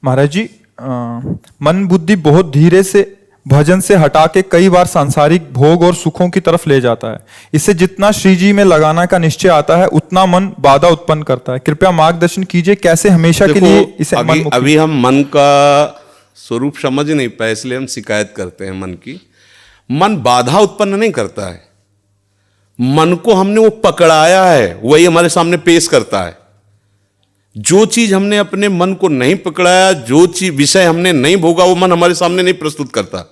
महाराज जी, मन बुद्धि बहुत धीरे से भजन से हटा के कई बार सांसारिक भोग और सुखों की तरफ ले जाता है। इससे जितना श्री जी में लगाना का निश्चय आता है उतना मन बाधा उत्पन्न करता है। कृपया मार्गदर्शन कीजिए कैसे हमेशा के लिए इसे अभी हम मन का स्वरूप समझ नहीं पाए, इसलिए हम शिकायत करते हैं मन की। मन बाधा उत्पन्न नहीं करता है, मन को हमने वो पकड़ाया है, वही हमारे सामने पेश करता है। जो चीज हमने अपने मन को नहीं पकड़ाया, जो चीज विषय हमने नहीं भोगा, वो मन हमारे सामने नहीं प्रस्तुत करता।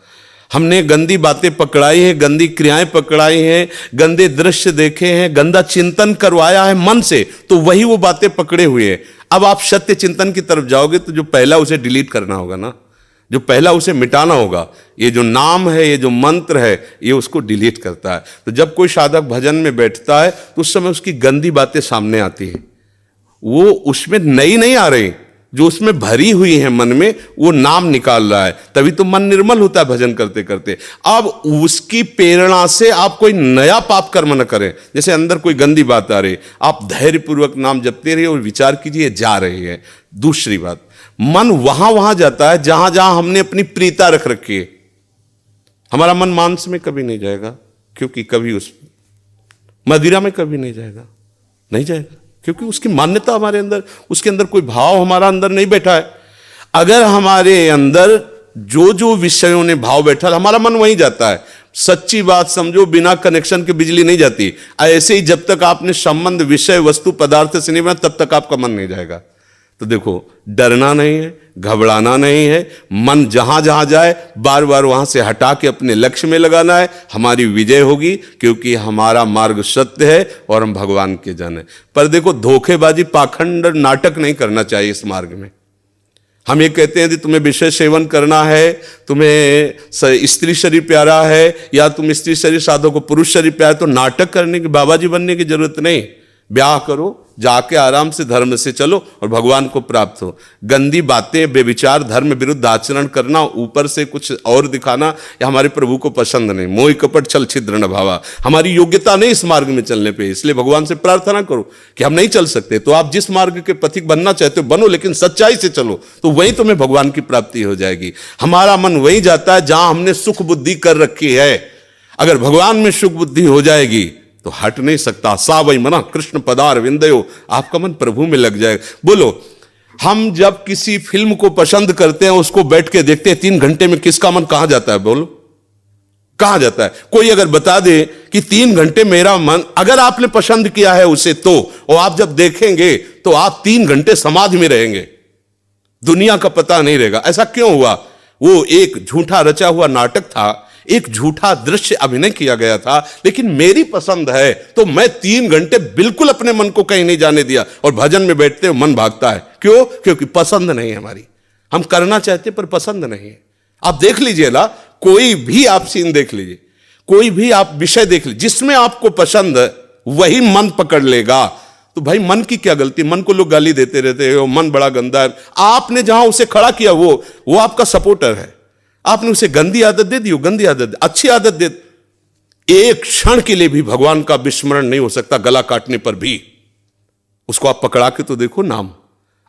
हमने गंदी बातें पकड़ाई हैं, गंदी क्रियाएं पकड़ाई हैं, गंदे दृश्य देखे हैं, गंदा चिंतन करवाया है मन से, तो वही वो बातें पकड़े हुए हैं। अब आप सत्य चिंतन की तरफ जाओगे तो जो पहला उसे डिलीट करना होगा ना, जो पहला उसे मिटाना होगा। ये जो नाम है, ये जो मंत्र है, ये उसको डिलीट करता है। तो जब कोई साधक भजन में बैठता है तो उस समय उसकी गंदी बातें सामने आती हैं, वो उसमें नई नहीं आ रही, जो उसमें भरी हुई है मन में, वो नाम निकाल रहा है। तभी तो मन निर्मल होता है भजन करते करते। अब उसकी प्रेरणा से आप कोई नया पाप कर्म न करें। जैसे अंदर कोई गंदी बात आ रही, आप धैर्यपूर्वक नाम जपते रहिए और विचार कीजिए जा रही है। दूसरी बात, मन वहां वहां जाता है जहां जहां हमने अपनी प्रीता रख रखी है। हमारा मन मांस में कभी नहीं जाएगा, क्योंकि कभी उस मदिरा में कभी नहीं जाएगा, नहीं जाएगा, क्योंकि उसकी मान्यता हमारे अंदर, उसके अंदर कोई भाव हमारा अंदर नहीं बैठा है। अगर हमारे अंदर जो जो विषयों ने भाव बैठा, हमारा मन वहीं जाता है। सच्ची बात समझो, बिना कनेक्शन के बिजली नहीं जाती। ऐसे ही जब तक आपने संबंध विषय वस्तु पदार्थ से नहीं बना, तब तक आपका मन नहीं जाएगा। तो देखो, डरना नहीं है, घबराना नहीं है, मन जहां जहां जाए बार बार वहां से हटा के अपने लक्ष्य में लगाना है। हमारी विजय होगी, क्योंकि हमारा मार्ग सत्य है और हम भगवान के जन हैं। पर देखो, धोखेबाजी, पाखंड, नाटक नहीं करना चाहिए इस मार्ग में। हम ये कहते हैं कि तुम्हें विषय सेवन करना है, तुम्हें स्त्री शरीर प्यारा है, या तुम स्त्री शरीर साधो को पुरुष शरीर प्यारा, तो नाटक करने की, बाबाजी बनने की जरूरत नहीं। ब्याह करो, जाके आराम से धर्म से चलो और भगवान को प्राप्त हो। गंदी बातें, बेविचार, धर्म विरुद्ध आचरण करना, ऊपर से कुछ और दिखाना, या हमारे प्रभु को पसंद नहीं। मोह कपट छल छिद्र न भावा, हमारी योग्यता नहीं इस मार्ग में चलने पे। इसलिए भगवान से प्रार्थना करो कि हम नहीं चल सकते, तो आप जिस मार्ग के पथिक बनना चाहते हो बनो, लेकिन सच्चाई से चलो, तो वहीं तुम्हें भगवान की प्राप्ति हो जाएगी। हमारा मन वहीं जाता है जहां हमने सुख बुद्धि कर रखी है। अगर भगवान में सुख बुद्धि हो जाएगी तो हट नहीं सकता। सा वही मना कृष्ण पदार विंदयो, आपका मन प्रभु में लग जाएगा। बोलो, हम जब किसी फिल्म को पसंद करते हैं, उसको बैठ के देखते हैं, 3 घंटे में किसका मन कहां जाता है? बोलो, कहां जाता है? कोई अगर बता दे कि 3 घंटे मेरा मन, अगर आपने पसंद किया है उसे, तो और आप जब देखेंगे तो आप 3 घंटे समाधि में रहेंगे, दुनिया का पता नहीं रहेगा। ऐसा क्यों हुआ? वो एक झूठा रचा हुआ नाटक था, एक झूठा दृश्य अभिनय किया गया था, लेकिन मेरी पसंद है तो मैं 3 घंटे बिल्कुल अपने मन को कहीं नहीं जाने दिया, और भजन में बैठते हो मन भागता है। क्यों? क्योंकि पसंद नहीं है हमारी। हम करना चाहते पर पसंद नहीं है। आप देख लीजिए ना, कोई भी आप सीन देख लीजिए, कोई भी आप विषय देख लीजिए, जिसमें आपको पसंद है वही मन पकड़ लेगा। तो भाई, मन की क्या गलती? मन को लोग गाली देते रहते हो, मन बड़ा गंदा है। आपने जहां उसे खड़ा किया, वो आपका सपोर्टर है। आपने उसे गंदी आदत दे दी, गंदी आदत, अच्छी आदत दे, एक क्षण के लिए भी भगवान का विस्मरण नहीं हो सकता। गला काटने पर भी उसको आप पकड़ा के तो देखो नाम।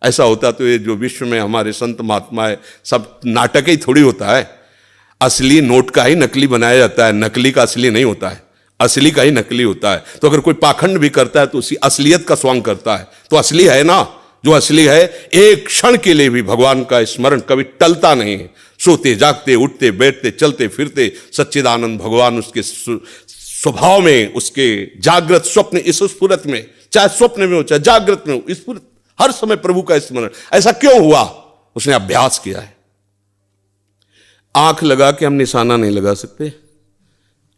ऐसा होता तो ये जो विश्व में हमारे संत महात्मा है, सब नाटक ही थोड़ी होता है। असली नोट का ही नकली बनाया जाता है, नकली का असली नहीं होता है, असली का ही नकली होता है। तो अगर कोई पाखंड भी करता है तो उसी असलियत का स्वांग करता है, तो असली है ना। जो असली है, एक क्षण के लिए भी भगवान का स्मरण कभी टलता नहीं है। सोते जागते, उठते बैठते, चलते फिरते सच्चिदानंद भगवान उसके स्वभाव में, उसके जागृत स्वप्न, इस स्फुरत में, चाहे स्वप्न में हो चाहे जागृत में हो, स्फुरत, हर समय प्रभु का स्मरण। ऐसा क्यों हुआ? उसने अभ्यास किया है। आंख लगा के हम निशाना नहीं लगा सकते,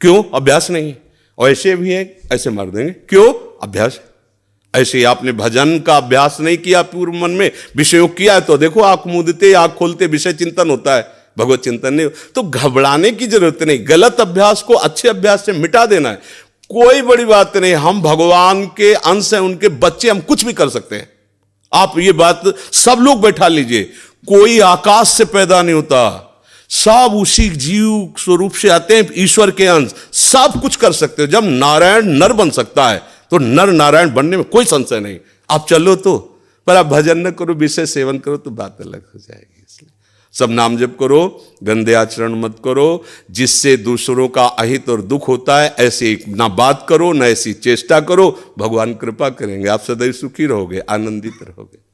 क्यों? अभ्यास नहीं है। और ऐसे भी है, ऐसे मार देंगे, क्यों? अभ्यास। ऐसे ही आपने भजन का अभ्यास नहीं किया, पूर्व मन में विषयों किया है, तो देखो आंख मूंदते, आंख खोलते विषय चिंतन होता है, भगवत चिंतन नहीं। तो घबराने की जरूरत नहीं, गलत अभ्यास को अच्छे अभ्यास से मिटा देना है। कोई बड़ी बात नहीं, हम भगवान के अंश हैं, उनके बच्चे, हम कुछ भी कर सकते हैं। आप ये बात सब लोग बैठा लीजिए, कोई आकाश से पैदा नहीं होता, सब उसी जीव स्वरूप से आते हैं, ईश्वर के अंश, सब कुछ कर सकते हो। जब नारायण नर बन सकता है तो नर नारायण बनने में कोई संशय नहीं। आप चलो तो पर आप भजन न करो, विषय सेवन करो तो बात अलग हो जाएगी। इसलिए सब नाम जप करो, गंदे आचरण मत करो, जिससे दूसरों का अहित और दुख होता है ऐसे ना बात करो, ना ऐसी चेष्टा करो। भगवान कृपा करेंगे, आप सदैव सुखी रहोगे, आनंदित रहोगे।